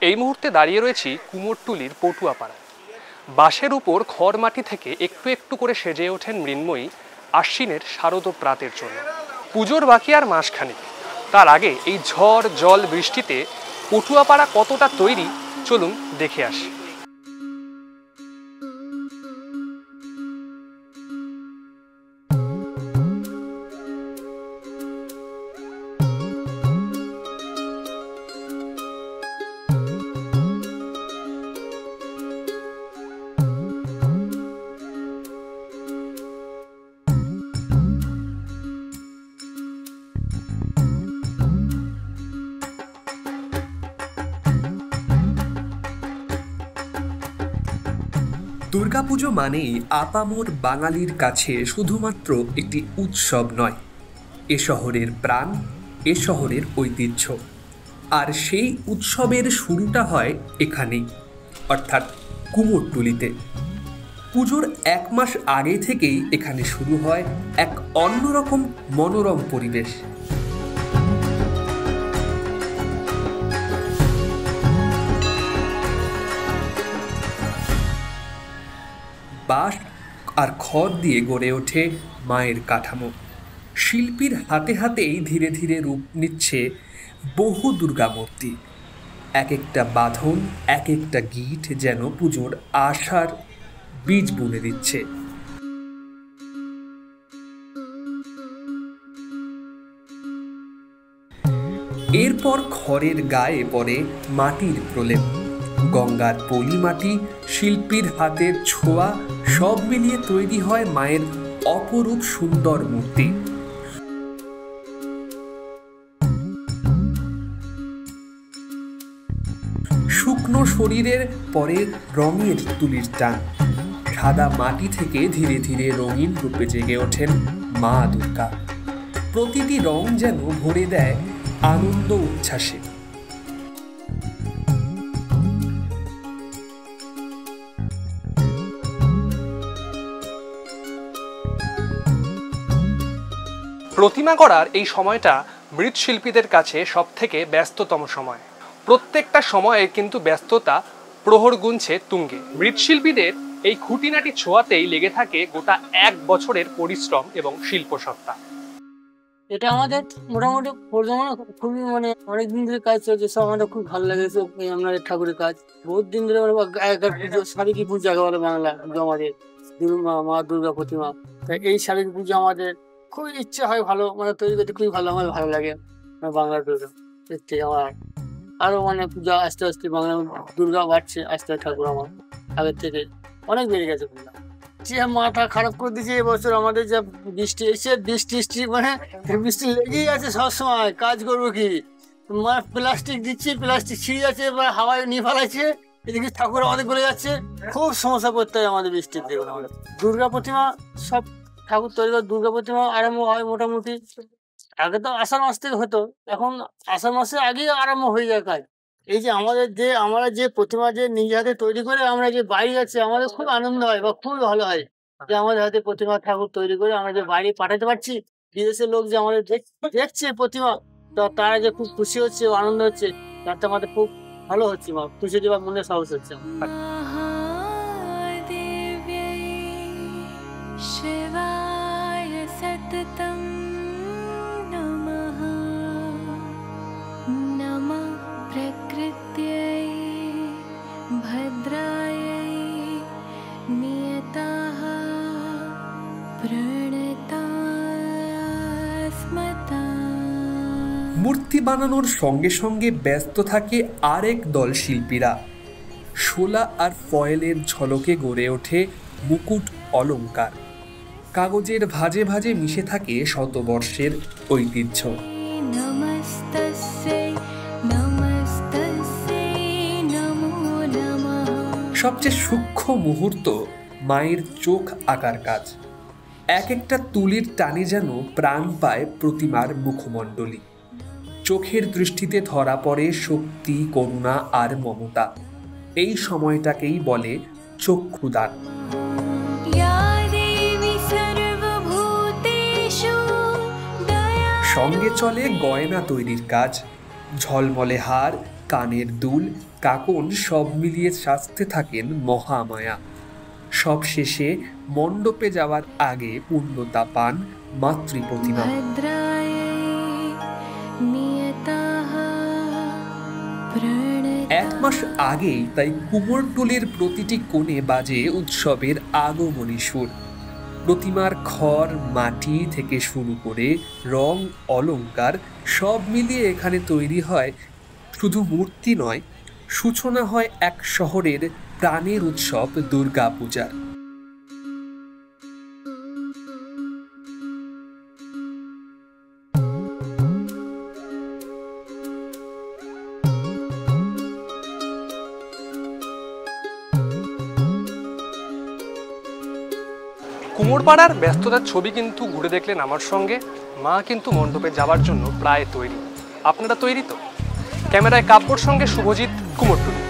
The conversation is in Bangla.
এই মুহূর্তে দাঁড়িয়ে রয়েছি কুমোরটুলির পটুয়াপাড়ায়। বাঁশের উপর খড় মাটি থেকে একটু একটু করে সেজে ওঠেন মৃন্ময়ী আশ্বিনের শারদ প্রাতের জন্য। পুজোর বাকি আর মাসখানেক, তার আগে এই ঝড় জল বৃষ্টিতে পটুয়াপাড়া কতটা তৈরি চলুন দেখে আসি। দুর্গাপুজো মানেই আপামর বাঙালির কাছে শুধুমাত্র একটি উৎসব নয়, এ শহরের প্রাণ, এ শহরের ঐতিহ্য। আর সেই উৎসবের শুরুটা হয় এখানেই, অর্থাৎ কুমোরটুলিতে। পুজোর 1 মাস আগে থেকেই এখানে শুরু হয় এক অন্যরকম মনোরম পরিবেশ। বাঁশ আর খড় দিয়ে গড়ে ওঠে মায়ের কাঠামো। শিল্পীর হাতে হাতেই ধীরে ধীরে রূপ নিচ্ছে বহু দুর্গা মূর্তি। এক একটা বাঁধন, এক একটা গীত যেন পুজোর আশার বীজ বুনে দিচ্ছে। এরপর খড়ের গায়ে পড়ে মাটির প্রলেপ, গঙ্গার পলি মাটি, শিল্পীর হাতের ছোঁয়া, সব মিলিয়ে তৈরি হয় মায়ের অপরূপ সুন্দর মূর্তি। শুকনো শরীরের পরে রঙের তুলির টান, সাদা মাটি থেকে ধীরে ধীরে রঙিন রূপে জেগে ওঠেন মা দুর্গা। প্রতিটি রং যেন ভরে দেয় আনন্দ উচ্ছ্বাসে। প্রতিমা গড়ার এই সময়টা মৃৎশিল্পীদের কাছে সব থেকে ব্যস্ততম সময়। প্রত্যেকটা সময়ে কিন্তু ব্যস্ততা প্রহর গুনছে তুঙ্গে। মৃৎশিল্পীদের এই খুঁটিনাটি ছোঁয়াতেই লেগে থাকে গোটা 1 বছরের পরিশ্রম এবং শিল্পসত্তা। এটা আমাদের মোটামুটি খুবই অনেকদিন ধরে কাজ চলছে, সব আমাদের খুব ভালো লেগেছে। আপনাদের ঠাকুরের কাজ বহুত দিন ধরে পুজো, শারীরিক পুজো যাকে বলে বাংলা পুজো, আমাদের মা দুর্গা প্রতিমা। তাই এই শারীরিক পুজো আমাদের খুবই ইচ্ছে হয় ভালো, তৈরি করতে খুবই ভালো, আমার ভালো লাগে। বাংলার দুর্গা দেখতে আমার আরো পূজা আস্তে আস্তে বাংলা দুর্গা বাড়ছে আস্তে আস্তে। ঠাকুর আমার আগের থেকে অনেক বেড়ে গেছে পূজা। যে মাথা খারাপ করে দিয়েছে এবছর আমাদের যা বৃষ্টি এসে, বৃষ্টি বৃষ্টি লেগেই আছে সবসময়। কাজ করবো কি, প্লাস্টিক দিচ্ছি, প্লাস্টিক ছিঁড়ে যাচ্ছে, এবার হাওয়ায় নিয়ে ফেলাচ্ছে, এদিকে ঠাকুর আমাদের গলে যাচ্ছে। খুব সমস্যা করতে হয় আমাদের বৃষ্টির দিয়ে। দুর্গা প্রতিমা সব ঠাকুর তৈরি করে দুর্গা প্রতিমা আরম্ভ হয় মোটামুটি আগে তো আষাঢ় মাস থেকে হতো, এখন আষাঢ় মাসের আগেই আরম্ভ হয়ে যায় কাজ। এই যে আমরা যে প্রতিমা যে নিজে হাতে তৈরি করে আমরা যে বাইরে যাচ্ছি, আমাদের খুব আনন্দ হয় বা খুব ভালো হয় যে আমাদের হাতে প্রতিমা ঠাকুর তৈরি করে আমরা যে বাইরে পাঠাতে পারছি। বিদেশের লোক যে আমাদের দেখছে প্রতিমা, তো তারা যে খুব খুশি হচ্ছে, আনন্দ হচ্ছে, তাতে আমাদের খুব ভালো হচ্ছে, খুশি দেওয়ার মনে সাহস হচ্ছে। মূর্তি বানানোর সঙ্গে সঙ্গে ব্যস্ত থাকে আরেক দল শিল্পীরা। শোলা আর ফয়েলের ঝলকে গড়ে ওঠে মুকুট অলংকার। কাগজের ভাঁজে ভাঁজে মিশে থাকে শতবর্ষের ঐতিহ্য। সবচেয়ে সূক্ষ্ম মুহূর্ত মায়ের চোখ আঁকার কাজ। এক একটা তুলির টানে যেন প্রাণ পায় প্রতিমার মুখমণ্ডলী। চোখের দৃষ্টিতে ধরা পড়ে শক্তি, করুণা আর মমতা। এই সময়টাকেই বলে চক্ষুদান। সঙ্গে চলে গয়না তৈরির কাজ, ঝলমলে হার, কানের দুল, কাকন সব মিলিয়ে সাজতে থাকেন মহামায়া। সব শেষে মণ্ডপে যাওয়ার আগে পূর্ণতা পান মাতৃ প্রতিমা। এক মাস আগেই তাই কুমোরটুলির প্রতিটি কোণে বাজে উৎসবের আগমনী সুর। প্রতিমার খড়, মাটি থেকে শুরু করে রং, অলংকার সব মিলিয়ে এখানে তৈরি হয় শুধু মূর্তি নয়, সূচনা হয় এক শহরের প্রাণের উৎসব দুর্গাপূজার। কুমোরপাড়ার ব্যস্ততার ছবি কিন্তু ঘুরে দেখলেন আমার সঙ্গে। মা কিন্তু মণ্ডপে যাওয়ার জন্য প্রায় তৈরি। আপনারা তৈরি তো? ক্যামেরায় কাব্যর সঙ্গে শুভজিৎ, কুমোরটুলি।